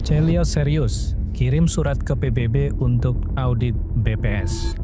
Chelios serius, kirim surat ke PBB untuk audit BPS.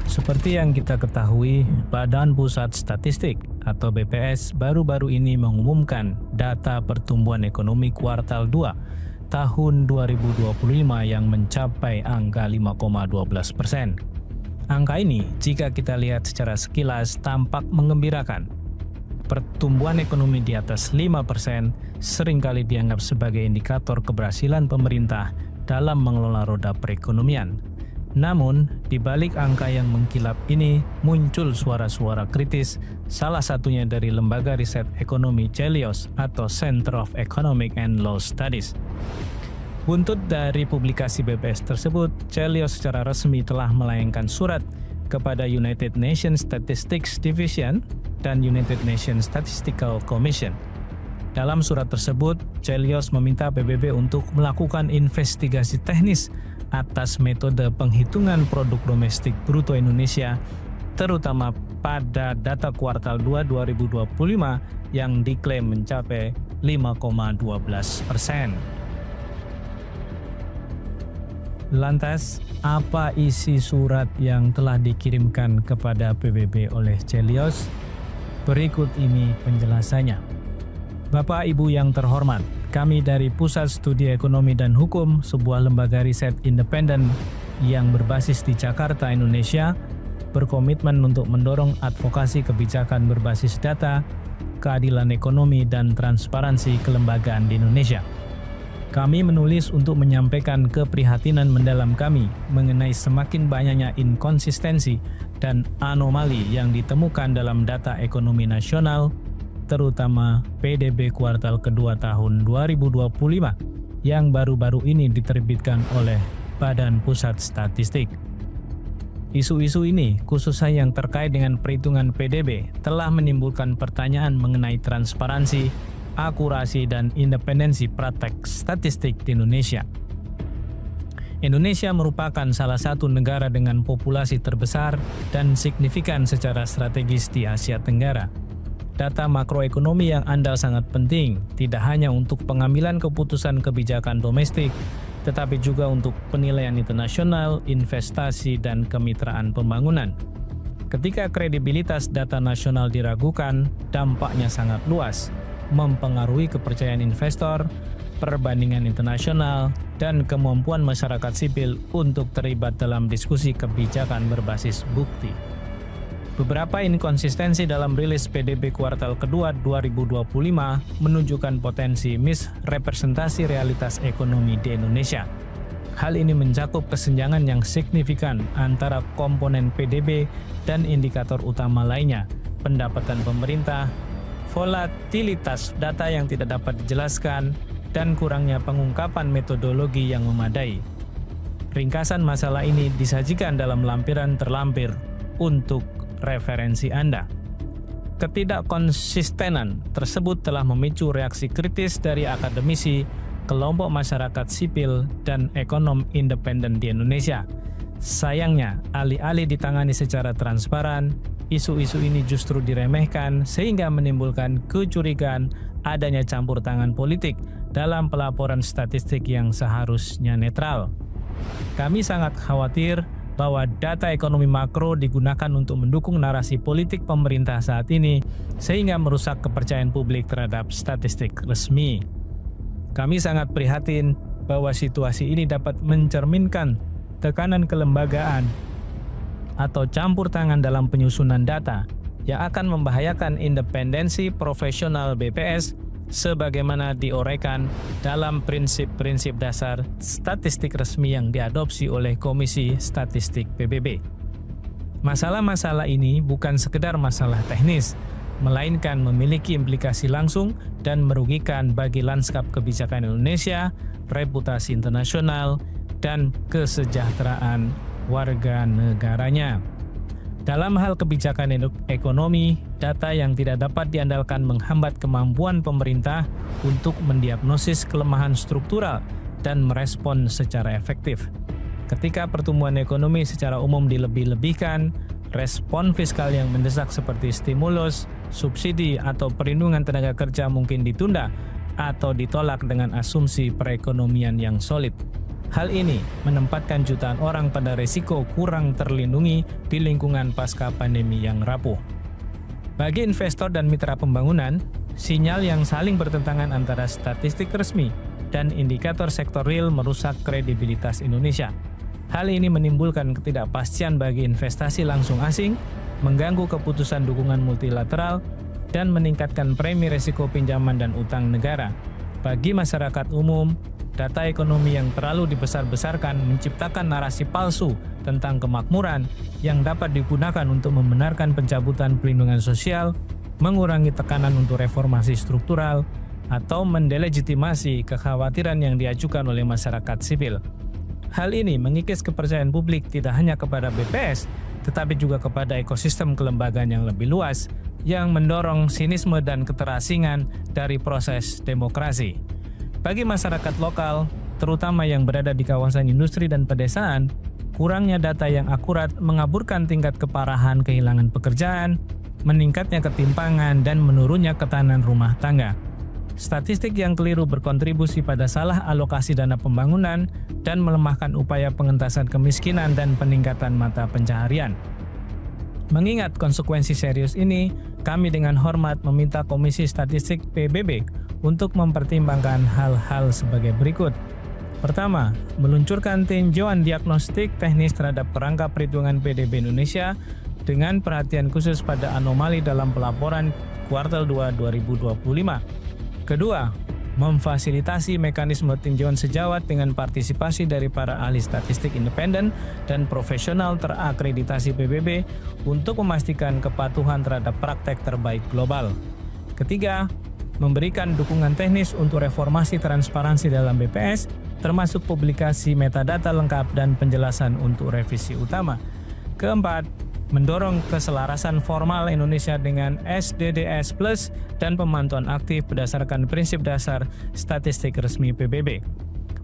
Seperti yang kita ketahui, Badan Pusat Statistik atau BPS baru-baru ini mengumumkan data pertumbuhan ekonomi kuartal 2 tahun 2025 yang mencapai angka 5,12%. Angka ini, jika kita lihat secara sekilas, tampak mengembirakan. Pertumbuhan ekonomi di atas 5% seringkali dianggap sebagai indikator keberhasilan pemerintah dalam mengelola roda perekonomian. Namun, di balik angka yang mengkilap ini muncul suara-suara kritis, salah satunya dari lembaga riset ekonomi Chelios atau Center of Economic and Law Studies. Buntut dari publikasi BPS tersebut, Chelios secara resmi telah melayangkan surat kepada United Nations Statistics Division dan United Nations Statistical Commission. Dalam surat tersebut, Chelios meminta PBB untuk melakukan investigasi teknis atas metode penghitungan produk domestik bruto Indonesia, terutama pada data kuartal 2 2025 yang diklaim mencapai 5,12%. Lantas, apa isi surat yang telah dikirimkan kepada PBB oleh Chelios? Berikut ini penjelasannya. Bapak Ibu yang terhormat, kami dari Pusat Studi Ekonomi dan Hukum, sebuah lembaga riset independen yang berbasis di Jakarta, Indonesia, berkomitmen untuk mendorong advokasi kebijakan berbasis data, keadilan ekonomi, dan transparansi kelembagaan di Indonesia. Kami menulis untuk menyampaikan keprihatinan mendalam kami mengenai semakin banyaknya inkonsistensi dan anomali yang ditemukan dalam data ekonomi nasional, terutama PDB kuartal kedua tahun 2025 yang baru-baru ini diterbitkan oleh Badan Pusat Statistik. Isu-isu ini, khususnya yang terkait dengan perhitungan PDB, telah menimbulkan pertanyaan mengenai transparansi, akurasi, dan independensi praktek statistik di Indonesia. Indonesia merupakan salah satu negara dengan populasi terbesar dan signifikan secara strategis di Asia Tenggara. Data makroekonomi yang andal sangat penting, tidak hanya untuk pengambilan keputusan kebijakan domestik, tetapi juga untuk penilaian internasional, investasi, dan kemitraan pembangunan. Ketika kredibilitas data nasional diragukan, dampaknya sangat luas, mempengaruhi kepercayaan investor, perbandingan internasional, dan kemampuan masyarakat sipil untuk terlibat dalam diskusi kebijakan berbasis bukti. Beberapa inkonsistensi dalam rilis PDB kuartal kedua 2025 menunjukkan potensi misrepresentasi realitas ekonomi di Indonesia. Hal ini mencakup kesenjangan yang signifikan antara komponen PDB dan indikator utama lainnya, pendapatan pemerintah, volatilitas data yang tidak dapat dijelaskan, dan kurangnya pengungkapan metodologi yang memadai. Ringkasan masalah ini disajikan dalam lampiran terlampir untuk referensi Anda. Ketidakkonsistenan tersebut telah memicu reaksi kritis dari akademisi, kelompok masyarakat sipil, dan ekonom independen di Indonesia. Sayangnya, alih-alih ditangani secara transparan, isu-isu ini justru diremehkan sehingga menimbulkan kecurigaan adanya campur tangan politik dalam pelaporan statistik yang seharusnya netral. Kami sangat khawatir bahwa data ekonomi makro digunakan untuk mendukung narasi politik pemerintah saat ini sehingga merusak kepercayaan publik terhadap statistik resmi. Kami sangat prihatin bahwa situasi ini dapat mencerminkan tekanan kelembagaan atau campur tangan dalam penyusunan data yang akan membahayakan independensi profesional BPS sebagaimana diuraikan dalam prinsip-prinsip dasar statistik resmi yang diadopsi oleh Komisi Statistik PBB. Masalah-masalah ini bukan sekedar masalah teknis, melainkan memiliki implikasi langsung dan merugikan bagi lanskap kebijakan Indonesia, reputasi internasional, dan kesejahteraan warga negaranya. Dalam hal kebijakan ekonomi, data yang tidak dapat diandalkan menghambat kemampuan pemerintah untuk mendiagnosis kelemahan struktural dan merespon secara efektif. Ketika pertumbuhan ekonomi secara umum dilebih-lebihkan, respon fiskal yang mendesak seperti stimulus, subsidi atau perlindungan tenaga kerja mungkin ditunda atau ditolak dengan asumsi perekonomian yang solid. Hal ini menempatkan jutaan orang pada risiko kurang terlindungi di lingkungan pasca pandemi yang rapuh. Bagi investor dan mitra pembangunan, sinyal yang saling bertentangan antara statistik resmi dan indikator sektor real merusak kredibilitas Indonesia. Hal ini menimbulkan ketidakpastian bagi investasi langsung asing, mengganggu keputusan dukungan multilateral, dan meningkatkan premi risiko pinjaman dan utang negara. Bagi masyarakat umum, data ekonomi yang terlalu dibesar-besarkan menciptakan narasi palsu tentang kemakmuran yang dapat digunakan untuk membenarkan pencabutan perlindungan sosial, mengurangi tekanan untuk reformasi struktural, atau mendelegitimasi kekhawatiran yang diajukan oleh masyarakat sipil. Hal ini mengikis kepercayaan publik tidak hanya kepada BPS, tetapi juga kepada ekosistem kelembagaan yang lebih luas yang mendorong sinisme dan keterasingan dari proses demokrasi. Bagi masyarakat lokal, terutama yang berada di kawasan industri dan pedesaan, kurangnya data yang akurat mengaburkan tingkat keparahan kehilangan pekerjaan, meningkatnya ketimpangan, dan menurunnya ketahanan rumah tangga. Statistik yang keliru berkontribusi pada salah alokasi dana pembangunan dan melemahkan upaya pengentasan kemiskinan dan peningkatan mata pencaharian. Mengingat konsekuensi serius ini, kami dengan hormat meminta Komisi Statistik PBB untuk mempertimbangkan hal-hal sebagai berikut. Pertama, meluncurkan tinjauan diagnostik teknis terhadap kerangka perhitungan PDB Indonesia dengan perhatian khusus pada anomali dalam pelaporan kuartal 2 2025. Kedua, memfasilitasi mekanisme tinjauan sejawat dengan partisipasi dari para ahli statistik independen dan profesional terakreditasi PBB untuk memastikan kepatuhan terhadap praktek terbaik global. Ketiga, memberikan dukungan teknis untuk reformasi transparansi dalam BPS, termasuk publikasi metadata lengkap dan penjelasan untuk revisi utama. Keempat, mendorong keselarasan formal Indonesia dengan SDDS Plus dan pemantauan aktif berdasarkan prinsip dasar statistik resmi PBB.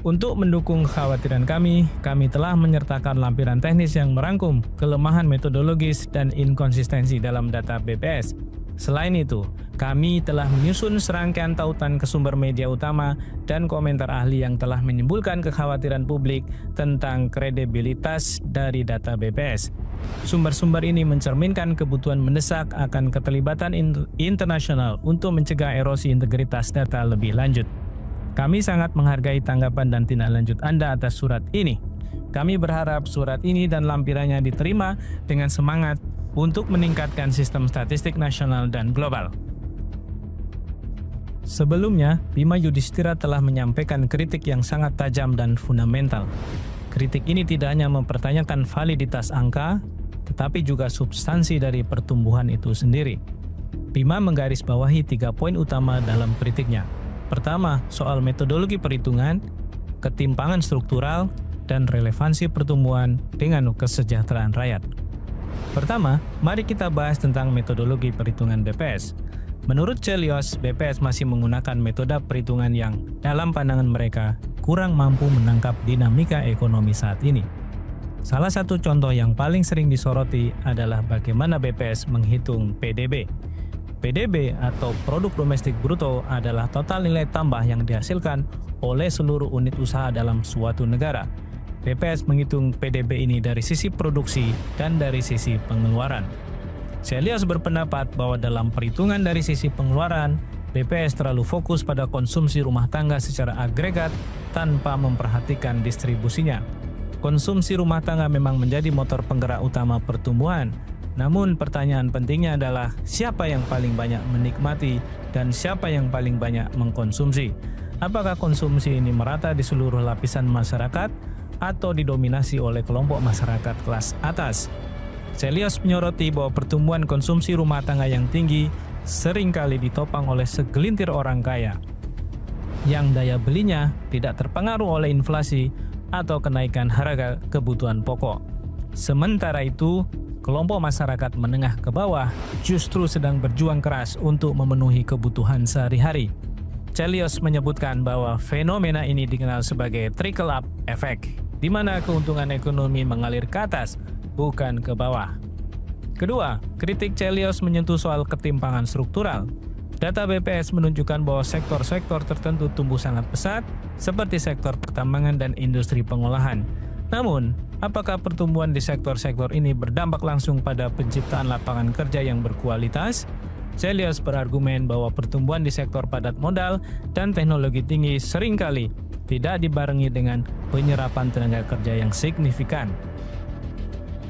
Untuk mendukung kekhawatiran kami telah menyertakan lampiran teknis yang merangkum kelemahan metodologis dan inkonsistensi dalam data BPS. Selain itu, kami telah menyusun serangkaian tautan ke sumber media utama dan komentar ahli yang telah menimbulkan kekhawatiran publik tentang kredibilitas dari data BPS. Sumber-sumber ini mencerminkan kebutuhan mendesak akan keterlibatan internasional untuk mencegah erosi integritas data lebih lanjut. Kami sangat menghargai tanggapan dan tindak lanjut Anda atas surat ini. Kami berharap surat ini dan lampirannya diterima dengan semangat untuk meningkatkan sistem statistik nasional dan global. Sebelumnya, Bima Yudhistira telah menyampaikan kritik yang sangat tajam dan fundamental. Kritik ini tidak hanya mempertanyakan validitas angka, tetapi juga substansi dari pertumbuhan itu sendiri. Bima menggarisbawahi 3 poin utama dalam kritiknya. Pertama, soal metodologi perhitungan, ketimpangan struktural, dan relevansi pertumbuhan dengan kesejahteraan rakyat. Pertama, mari kita bahas tentang metodologi perhitungan BPS. Menurut Celios, BPS masih menggunakan metode perhitungan yang dalam pandangan mereka kurang mampu menangkap dinamika ekonomi saat ini. Salah satu contoh yang paling sering disoroti adalah bagaimana BPS menghitung PDB. PDB atau Produk Domestik Bruto adalah total nilai tambah yang dihasilkan oleh seluruh unit usaha dalam suatu negara. BPS menghitung PDB ini dari sisi produksi dan dari sisi pengeluaran. Celios berpendapat bahwa dalam perhitungan dari sisi pengeluaran, BPS terlalu fokus pada konsumsi rumah tangga secara agregat tanpa memperhatikan distribusinya. Konsumsi rumah tangga memang menjadi motor penggerak utama pertumbuhan, namun pertanyaan pentingnya adalah siapa yang paling banyak menikmati dan siapa yang paling banyak mengkonsumsi. Apakah konsumsi ini merata di seluruh lapisan masyarakat atau didominasi oleh kelompok masyarakat kelas atas? Celios menyoroti bahwa pertumbuhan konsumsi rumah tangga yang tinggi seringkali ditopang oleh segelintir orang kaya yang daya belinya tidak terpengaruh oleh inflasi atau kenaikan harga kebutuhan pokok. Sementara itu, kelompok masyarakat menengah ke bawah justru sedang berjuang keras untuk memenuhi kebutuhan sehari-hari. Celios menyebutkan bahwa fenomena ini dikenal sebagai trickle up effect, di mana keuntungan ekonomi mengalir ke atas, bukan ke bawah. Kedua, kritik Celios menyentuh soal ketimpangan struktural. Data BPS menunjukkan bahwa sektor-sektor tertentu tumbuh sangat pesat, seperti sektor pertambangan dan industri pengolahan. Namun, apakah pertumbuhan di sektor-sektor ini berdampak langsung pada penciptaan lapangan kerja yang berkualitas? Celios berargumen bahwa pertumbuhan di sektor padat modal dan teknologi tinggi seringkali tidak dibarengi dengan penyerapan tenaga kerja yang signifikan.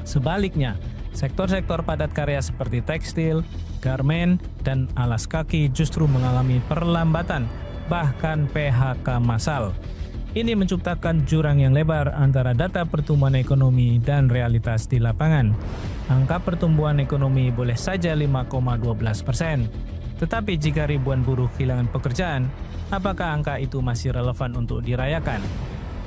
Sebaliknya, sektor-sektor padat karya seperti tekstil, garmen, dan alas kaki justru mengalami perlambatan, bahkan PHK massal. Ini menciptakan jurang yang lebar antara data pertumbuhan ekonomi dan realitas di lapangan. Angka pertumbuhan ekonomi boleh saja 5,12%. Tetapi jika ribuan buruh kehilangan pekerjaan, apakah angka itu masih relevan untuk dirayakan?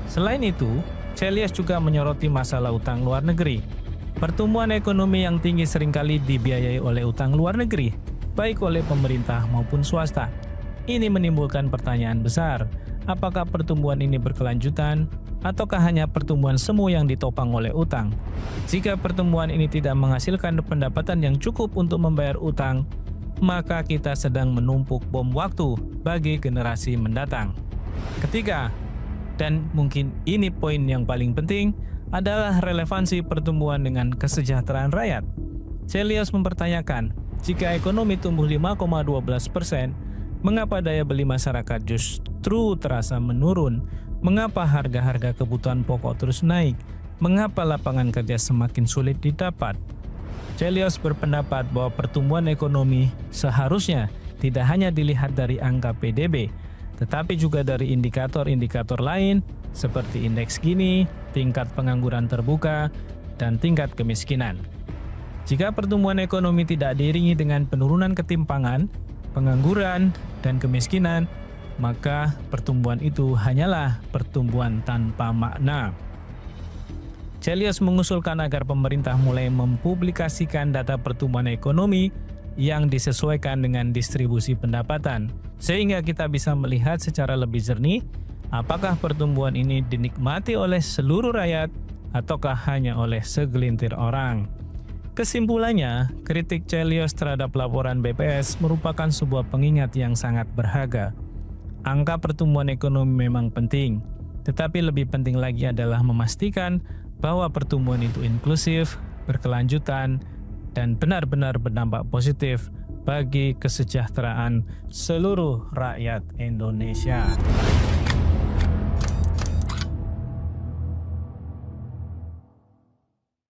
Selain itu, Celios juga menyoroti masalah utang luar negeri. Pertumbuhan ekonomi yang tinggi seringkali dibiayai oleh utang luar negeri, baik oleh pemerintah maupun swasta. Ini menimbulkan pertanyaan besar. Apakah pertumbuhan ini berkelanjutan, ataukah hanya pertumbuhan semu yang ditopang oleh utang? Jika pertumbuhan ini tidak menghasilkan pendapatan yang cukup untuk membayar utang, maka kita sedang menumpuk bom waktu bagi generasi mendatang. Ketiga, dan mungkin ini poin yang paling penting, adalah relevansi pertumbuhan dengan kesejahteraan rakyat. Celios mempertanyakan, jika ekonomi tumbuh 5,12%, mengapa daya beli masyarakat justru terasa menurun? Mengapa harga-harga kebutuhan pokok terus naik? Mengapa lapangan kerja semakin sulit didapat? Celios berpendapat bahwa pertumbuhan ekonomi seharusnya tidak hanya dilihat dari angka PDB, tetapi juga dari indikator-indikator lain seperti indeks Gini, tingkat pengangguran terbuka, dan tingkat kemiskinan. Jika pertumbuhan ekonomi tidak diiringi dengan penurunan ketimpangan, pengangguran, dan kemiskinan, maka pertumbuhan itu hanyalah pertumbuhan tanpa makna. Celios mengusulkan agar pemerintah mulai mempublikasikan data pertumbuhan ekonomi yang disesuaikan dengan distribusi pendapatan, sehingga kita bisa melihat secara lebih jernih apakah pertumbuhan ini dinikmati oleh seluruh rakyat ataukah hanya oleh segelintir orang. Kesimpulannya, kritik Celios terhadap laporan BPS merupakan sebuah pengingat yang sangat berharga. Angka pertumbuhan ekonomi memang penting, tetapi lebih penting lagi adalah memastikan bahwa pertumbuhan itu inklusif, berkelanjutan, dan benar-benar berdampak positif bagi kesejahteraan seluruh rakyat Indonesia.